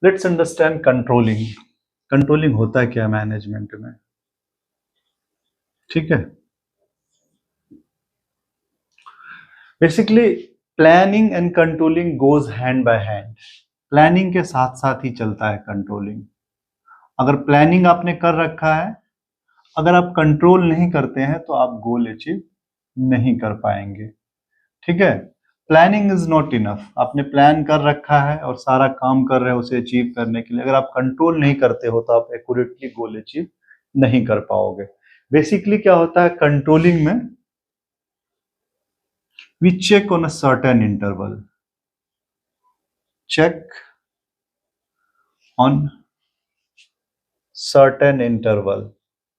Let's understand controlling. Controlling होता है क्या मैनेजमेंट में? ठीक है, basically planning and controlling goes hand by hand. Planning के साथ साथ ही चलता है कंट्रोलिंग। अगर प्लानिंग आपने कर रखा है, अगर आप कंट्रोल नहीं करते हैं तो आप गोल अचीव नहीं कर पाएंगे। ठीक है, प्लानिंग इज नॉट इनफ। आपने प्लान कर रखा है और सारा काम कर रहे हैं उसे अचीव करने के लिए, अगर आप कंट्रोल नहीं करते हो तो आप एक्यूरेटली गोल अचीव नहीं कर पाओगे। बेसिकली क्या होता है कंट्रोलिंग में, we check on a certain interval, check on certain interval.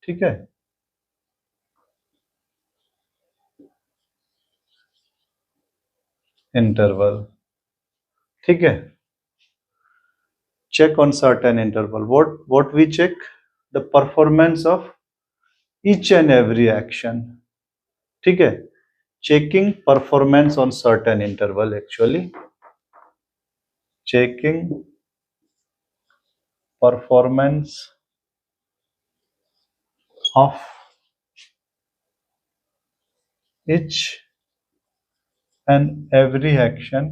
ठीक है, इंटरवल। ठीक है, check on certain interval. What we check? The performance of each and every action. ठीक है, checking performance on certain interval, actually checking performance of each and every action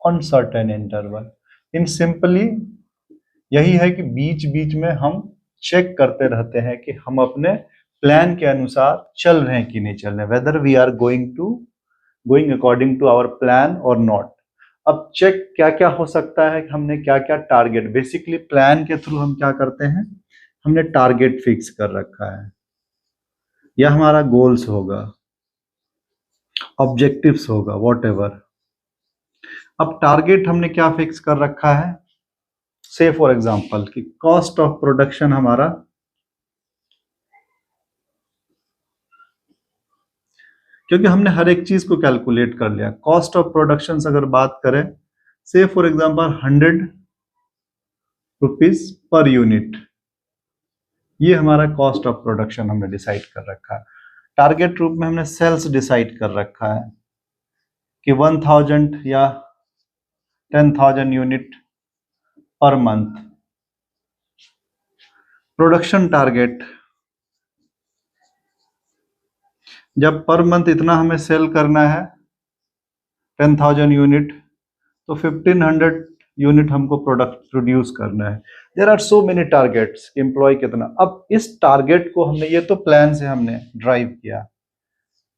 on certain interval. In simply यही है कि बीच बीच में हम check करते रहते हैं कि हम अपने प्लान के अनुसार चल रहे हैं कि नहीं चल रहे, whether we are going according to our plan और नॉट। अब चेक क्या क्या हो सकता है, हमने क्या क्या टारगेट, बेसिकली प्लान के थ्रू हम क्या करते हैं, हमने टारगेट फिक्स कर रखा है, या हमारा गोल्स होगा, ऑब्जेक्टिव्स होगा, वॉट। अब टारगेट हमने क्या फिक्स कर रखा है, से फॉर एग्जांपल कि कॉस्ट ऑफ प्रोडक्शन हमारा, क्योंकि हमने हर एक चीज को कैलकुलेट कर लिया। कॉस्ट ऑफ प्रोडक्शन अगर बात करें, से for example 100 rupees per unit, ये हमारा कॉस्ट ऑफ प्रोडक्शन हमने डिसाइड कर रखा है। टारगेट रूप में हमने सेल्स डिसाइड कर रखा है कि 1000 या 10,000 unit per month. Production target, जब पर मंथ इतना हमें सेल करना है 10,000 यूनिट, तो 1500 यूनिट हमको प्रोडक्ट प्रोड्यूस करना है। There are so many targets, employ कितना। अब इस टारगेट को हमने, ये तो प्लान से हमने ड्राइव किया,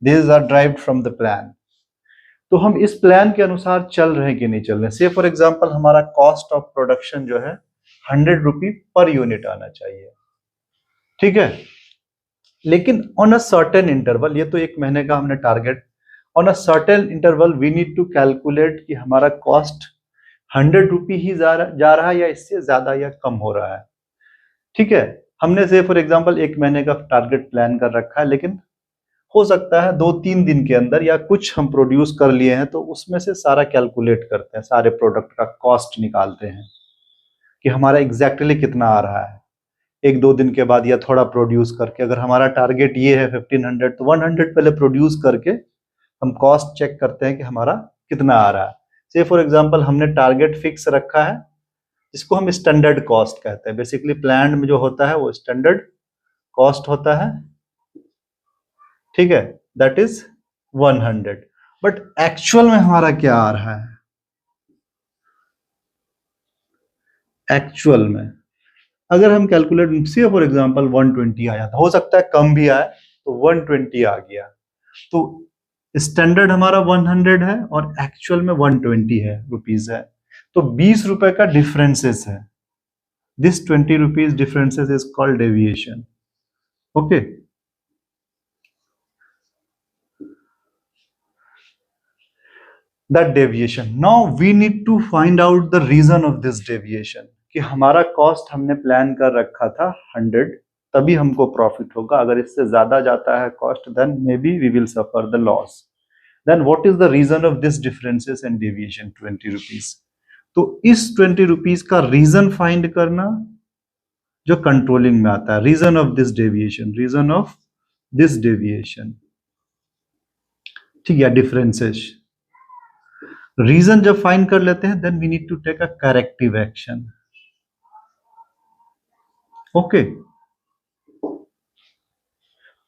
this are derived from the plan. तो हम इस प्लान के अनुसार चल रहे हैं कि नहीं चल रहे। से फॉर एग्जांपल हमारा कॉस्ट ऑफ प्रोडक्शन जो है 100 रुपी पर यूनिट आना चाहिए। ठीक है, लेकिन ऑन अ सर्टेन इंटरवल, ये तो एक महीने का हमने target, on a certain interval we need to calculate कि हमारा कॉस्ट 100 रुपी ही जा रहा है या इससे ज्यादा या कम हो रहा है। ठीक है, हमने से फॉर एग्जांपल एक महीने का टारगेट प्लान कर रखा है, लेकिन हो सकता है 2-3 दिन के अंदर या कुछ हम प्रोड्यूस कर लिए हैं, तो उसमें से सारा कैलकुलेट करते हैं, सारे प्रोडक्ट का कॉस्ट निकालते हैं कि हमारा एग्जैक्टली कितना आ रहा है। 1-2 दिन के बाद या थोड़ा प्रोड्यूस करके, अगर हमारा टारगेट ये है 1500, तो 100 पहले प्रोड्यूस करके हम कॉस्ट चेक करते हैं कि हमारा कितना आ रहा है। से फॉर एग्जांपल हमने टारगेट फिक्स रखा है, जिसको हम स्टैंडर्ड कॉस्ट कहते हैं। बेसिकली प्लान में जो होता है वो स्टैंडर्ड कॉस्ट होता है। ठीक है, दैट इज 100, बट एक्चुअल में हमारा क्या आ रहा है, एक्चुअल में अगर हम कैलकुलेट, सी फॉर एग्जांपल 120 आया, तो हो सकता है कम भी आए, तो 120 आ गया, तो स्टैंडर्ड हमारा 100 है और एक्चुअल में 120 है रुपीज है, तो 20 रुपए का डिफरेंसेस है। This 20 rupees differences is called deviation. Okay, that deviation, now we need to find out the reason of this deviation, कि हमारा कॉस्ट हमने प्लान कर रखा था 100, तभी हमको प्रॉफिट होगा। अगर इससे ज्यादा जाता है cost, then may be we will suffer the loss. Then what is the reason of this differences and deviation 20 rupees. तो इस 20 रुपीज का रीजन फाइंड करना जो कंट्रोलिंग में आता है, reason of this deviation, reason of this deviation. ठीक है, डिफरेंसेस। रीजन जब फाइंड कर लेते हैं then we need to take a corrective action. Okay,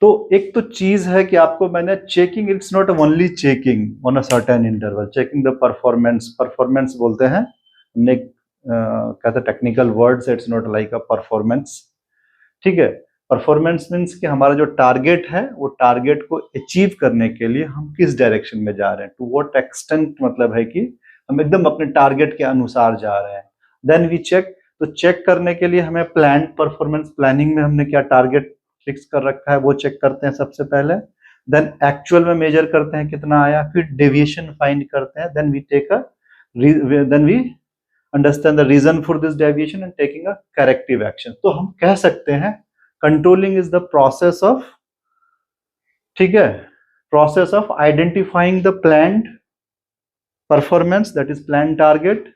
तो एक तो चीज है कि आपको मैंने checking, it's not only checking on a certain interval, checking the performance, performance बोलते हैं हमने, कहते हैं technical words, it's not like a performance. ठीक है, परफॉर्मेंस मीन्स कि हमारा जो टारगेट है वो टारगेट को अचीव करने के लिए हम किस डायरेक्शन में जा रहे हैं, टू व्हाट एक्सटेंट, मतलब है कि हम एकदम अपने टारगेट के अनुसार जा रहे हैं। देन वी चेक, तो चेक करने के लिए हमें प्लान परफॉर्मेंस, प्लानिंग में हमने क्या टारगेट फिक्स कर रखा है वो चेक करते हैं सबसे पहले। देन एक्चुअल में मेजर करते हैं कितना आया, फिर डेविएशन फाइंड करते हैं। Then we take a, then we understand the reason for this deviation and taking a corrective action. तो हम कह सकते हैं controlling is the process of, ठीक है, process of identifying the planned performance, that is plan target,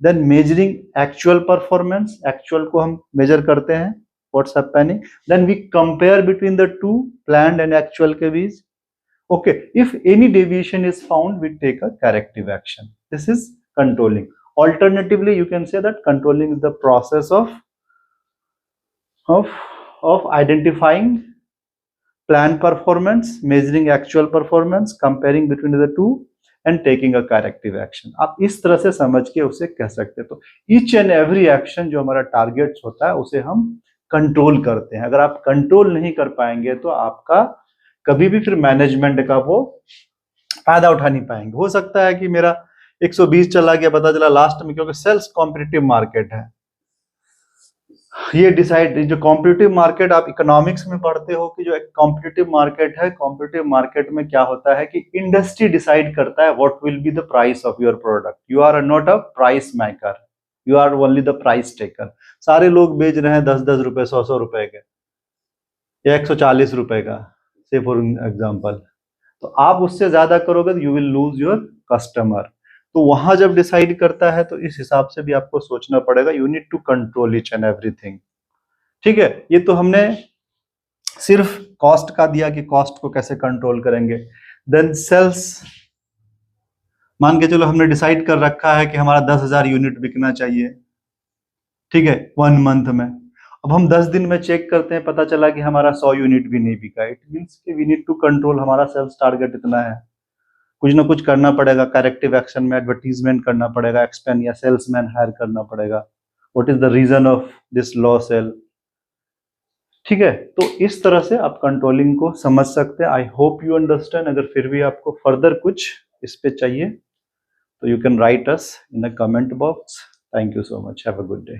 then measuring actual performance, actual को हम measure करते हैं what's happening, then we compare between the two, planned and actual के बीच। Okay, if any deviation is found we take a corrective action, this is controlling. Alternatively, you can say that controlling is the process of identifying plan performance, measuring actual performance, comparing between the two and taking a corrective action. आप इस तरह से समझ के उसे कह सकते हैं। तो each and every action जो हमारा टारगेट्स होता है उसे हम कंट्रोल करते हैं। अगर आप कंट्रोल नहीं कर पाएंगे तो आपका कभी भी फिर मैनेजमेंट का वो फायदा उठा नहीं पाएंगे। हो सकता है कि मेरा 120 चला गया, पता चला लास्ट में, क्योंकि सेल्स कॉम्पिटिटिव मार्केट है, ये डिसाइड, जो कॉम्पिटिटिव मार्केट आप इकोनॉमिक्स में पढ़ते हो कि जो एक कॉम्पिटिटिव मार्केट है, कॉम्पिटिटिव मार्केट में क्या होता है कि इंडस्ट्री डिसाइड करता है what will be the price of your product. You are not a price maker, you are only the price taker. सारे लोग बेच रहे हैं 10-10 रुपए, 100-100 रुपए के, या 140 रुपए का, से फॉर एग्जाम्पल, तो आप उससे ज्यादा करोगे तो you will lose your customer. तो वहां जब डिसाइड करता है तो इस हिसाब से भी आपको सोचना पड़ेगा, you need to control each and everything. ठीक है, ये तो हमने सिर्फ कॉस्ट का दिया कि कॉस्ट को कैसे कंट्रोल करेंगे। देन सेल्स, मान के चलो हमने डिसाइड कर रखा है कि हमारा 10,000 यूनिट बिकना चाहिए, ठीक है, 1 मंथ में। अब हम 10 दिन में चेक करते हैं, पता चला कि हमारा 100 यूनिट भी नहीं बिका। इट मीन्स कि वी नीड टू कंट्रोल, हमारा सेल्स टारगेट इतना है, कुछ ना कुछ करना पड़ेगा, करेक्टिव एक्शन में एडवर्टीजमेंट करना पड़ेगा, एक्सपेंड या सेल्समैन हायर करना पड़ेगा। What is the reason of this low sale, ठीक है। तो इस तरह से आप कंट्रोलिंग को समझ सकते हैं। I hope you understand. अगर फिर भी आपको फर्दर कुछ इस पे चाहिए तो you can write us in the comment box. Thank you so much, have a good day.